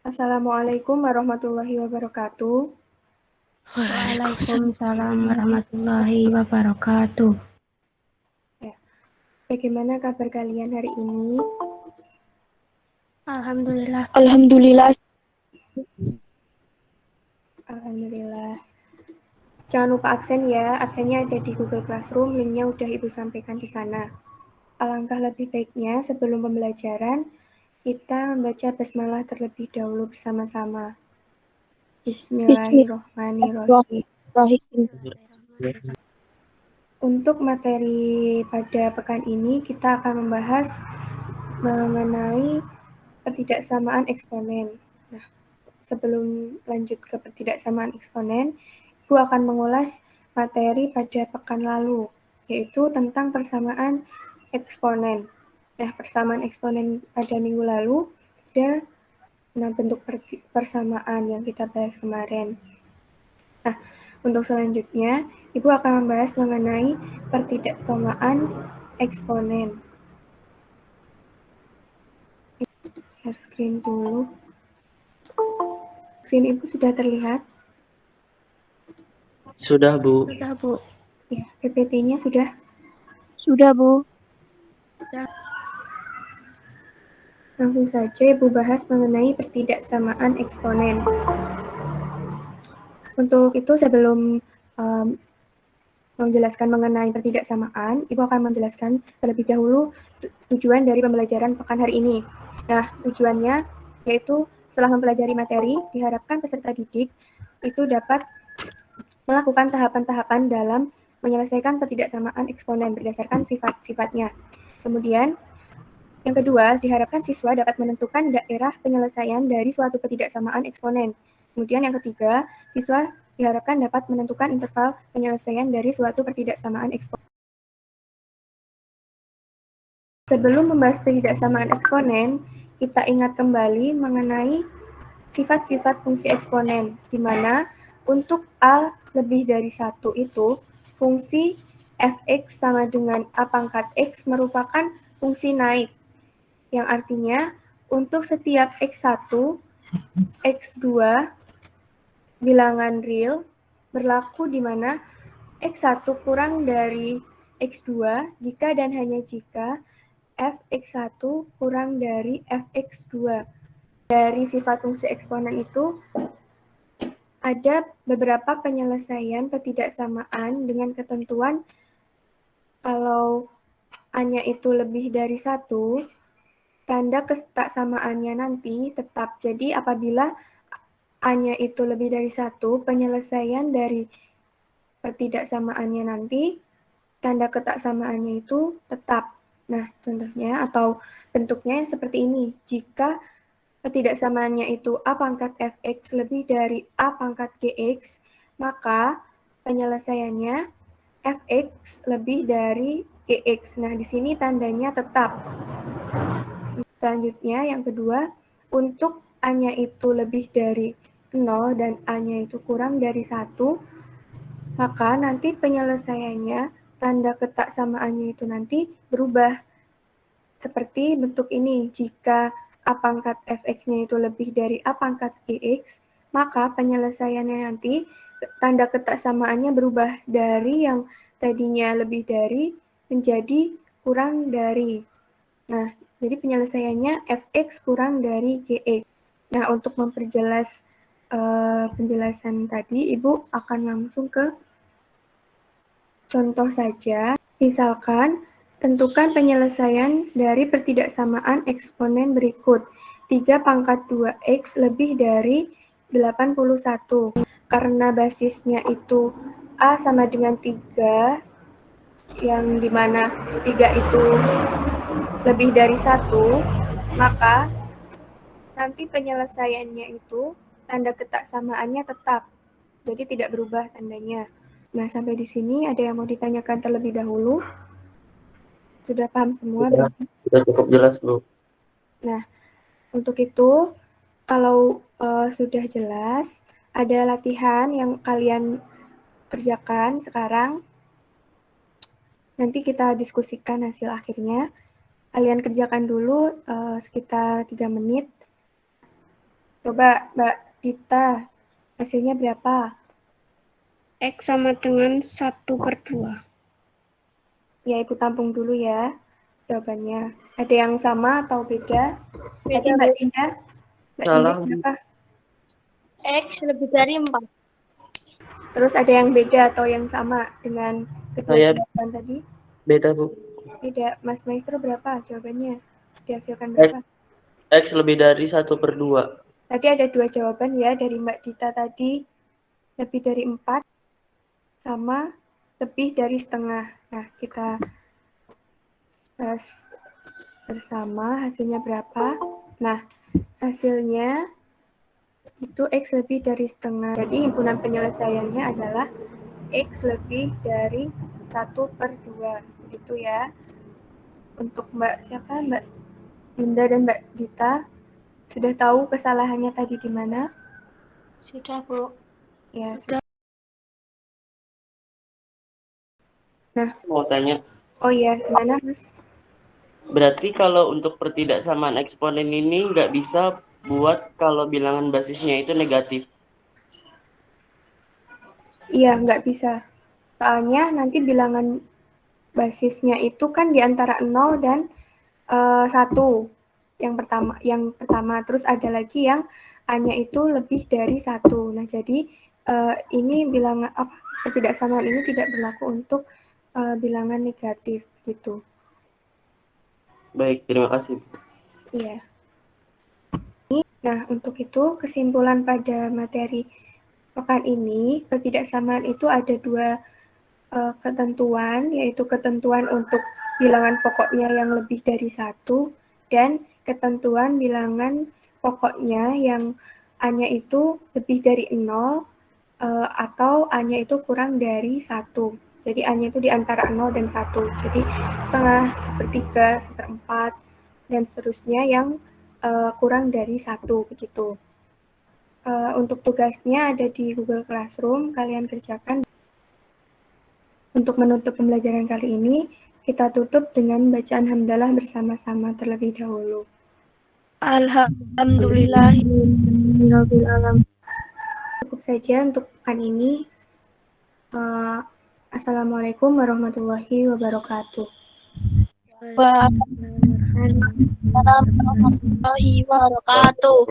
Assalamualaikum warahmatullahi wabarakatuh. Waalaikumsalam warahmatullahi wabarakatuh. Ya, bagaimana kabar kalian hari ini? Alhamdulillah. Alhamdulillah. Alhamdulillah. Jangan lupa absen ya, absennya ada di Google Classroom, linknya udah Ibu sampaikan di sana. Alangkah lebih baiknya sebelum pembelajaran, kita membaca basmalah terlebih dahulu bersama-sama. Bismillahirrahmanirrahim. Untuk materi pada pekan ini, kita akan membahas mengenai ketidaksamaan eksponen. Nah, sebelum lanjut ke ketidaksamaan eksponen, Ibu akan mengulas materi pada pekan lalu, yaitu tentang persamaan eksponen. Nah, persamaan eksponen pada minggu lalu ada 6 bentuk persamaan yang kita bahas kemarin. Nah, untuk selanjutnya, Ibu akan membahas mengenai pertidaksamaan eksponen. Share screen dulu. Screen Ibu sudah terlihat? Sudah, Bu. Sudah, Bu. Ya, PPT-nya sudah? Sudah, Bu. Sudah. Langsung saja Ibu bahas mengenai pertidaksamaan eksponen. Untuk itu sebelum menjelaskan mengenai pertidaksamaan, Ibu akan menjelaskan terlebih dahulu tujuan dari pembelajaran pekan hari ini. Nah, tujuannya yaitu setelah mempelajari materi, diharapkan peserta didik itu dapat melakukan tahapan-tahapan dalam menyelesaikan pertidaksamaan eksponen berdasarkan sifat-sifatnya. Kemudian, yang kedua, diharapkan siswa dapat menentukan daerah penyelesaian dari suatu ketidaksamaan eksponen. Kemudian yang ketiga, siswa diharapkan dapat menentukan interval penyelesaian dari suatu ketidaksamaan eksponen. Sebelum membahas ketidaksamaan eksponen, kita ingat kembali mengenai sifat-sifat fungsi eksponen, di mana untuk A lebih dari 1 itu, fungsi fx sama dengan A pangkat x merupakan fungsi naik, yang artinya untuk setiap x1, x2 bilangan real berlaku di mana x1 kurang dari x2 jika dan hanya jika fx1 kurang dari fx2. Dari sifat fungsi eksponen itu ada beberapa penyelesaian ketidaksamaan dengan ketentuan kalau A-nya itu lebih dari 1, tanda ketaksamaannya nanti tetap. Jadi apabila A-nya itu lebih dari 1, penyelesaian dari ketidaksamaannya nanti, tanda ketaksamaannya itu tetap. Nah, contohnya atau bentuknya seperti ini. Jika ketidaksamaannya itu A pangkat fx lebih dari A pangkat gx, maka penyelesaiannya fx lebih dari gx. Nah, di sini tandanya tetap. Selanjutnya, yang kedua, untuk A-nya itu lebih dari 0 dan A-nya itu kurang dari 1, maka nanti penyelesaiannya, tanda ketaksamaannya itu nanti berubah. Seperti bentuk ini, jika A pangkat fx-nya itu lebih dari A pangkat gx, maka penyelesaiannya nanti tanda ketaksamaannya berubah dari yang tadinya lebih dari menjadi kurang dari. Nah, jadi penyelesaiannya fx kurang dari gx. Nah, untuk memperjelas penjelasan tadi, Ibu akan langsung ke contoh saja. Misalkan, tentukan penyelesaian dari pertidaksamaan eksponen berikut. 3 pangkat 2x lebih dari 81. Karena basisnya itu A sama dengan 3, yang dimana 3 itu lebih dari 1, maka nanti penyelesaiannya itu tanda ketaksamaannya tetap. Jadi tidak berubah tandanya. Nah, sampai di sini ada yang mau ditanyakan terlebih dahulu? Sudah paham semua? Sudah cukup jelas, Bu. Nah, untuk itu, kalau sudah jelas, ada latihan yang kalian kerjakan sekarang. Nanti kita diskusikan hasil akhirnya. Kalian kerjakan dulu sekitar 3 menit. Coba Mbak Dita, hasilnya berapa? X sama dengan 1/2. Ya, Ibu tampung dulu ya jawabannya. Ada yang sama atau beda? Tadi Mbak Dita? Mbak Salah. Dita berapa? X lebih dari 4. Terus ada yang beda atau yang sama dengan kedua Saya jawaban tadi? beda, Bu. Tidak. Mas Maestro berapa jawabannya? Dihasilkan berapa? X lebih dari 1/2. Tadi ada dua jawaban ya dari Mbak Dita tadi. Lebih dari 4 sama lebih dari setengah. Nah, kita bahas bersama hasilnya berapa. Nah, hasilnya itu X lebih dari setengah. Jadi himpunan penyelesaiannya adalah X lebih dari 1/2. Gitu ya. Untuk Mbak siapa? Mbak Dinda dan Mbak Dita sudah tahu kesalahannya tadi di mana? Sudah, Bu. Ya. Nah, Mau tanya, oh iya, gimana Mas? berarti kalau untuk pertidaksamaan eksponen ini nggak bisa buat kalau bilangan basisnya itu negatif. Iya, nggak bisa. Soalnya nanti bilangan basisnya itu kan di antara 0 dan 1. Yang pertama, terus ada lagi yang A-nya itu lebih dari 1. Nah, jadi ini bilangan ketidaksamaan ini tidak berlaku untuk bilangan negatif gitu. Baik, terima kasih. Iya. Nah, untuk itu kesimpulan pada materi pekan ini, ketidaksamaan itu ada dua ketentuan, yaitu ketentuan untuk bilangan pokoknya yang lebih dari 1 dan ketentuan bilangan pokoknya yang A-nya itu lebih dari 0 atau A-nya itu kurang dari 1. Jadi A-nya itu di antara 0 dan 1. Jadi setengah, sepertiga, seperempat, dan seterusnya yang kurang dari 1 begitu. Untuk tugasnya ada di Google Classroom, kalian kerjakan. Untuk menutup pembelajaran kali ini, kita tutup dengan bacaan hamdalah bersama-sama terlebih dahulu. Alhamdulillahirabbil alamin. Cukup saja untuk pekan ini. Assalamualaikum warahmatullahi wabarakatuh. Waalaikumsalam warahmatullahi wabarakatuh.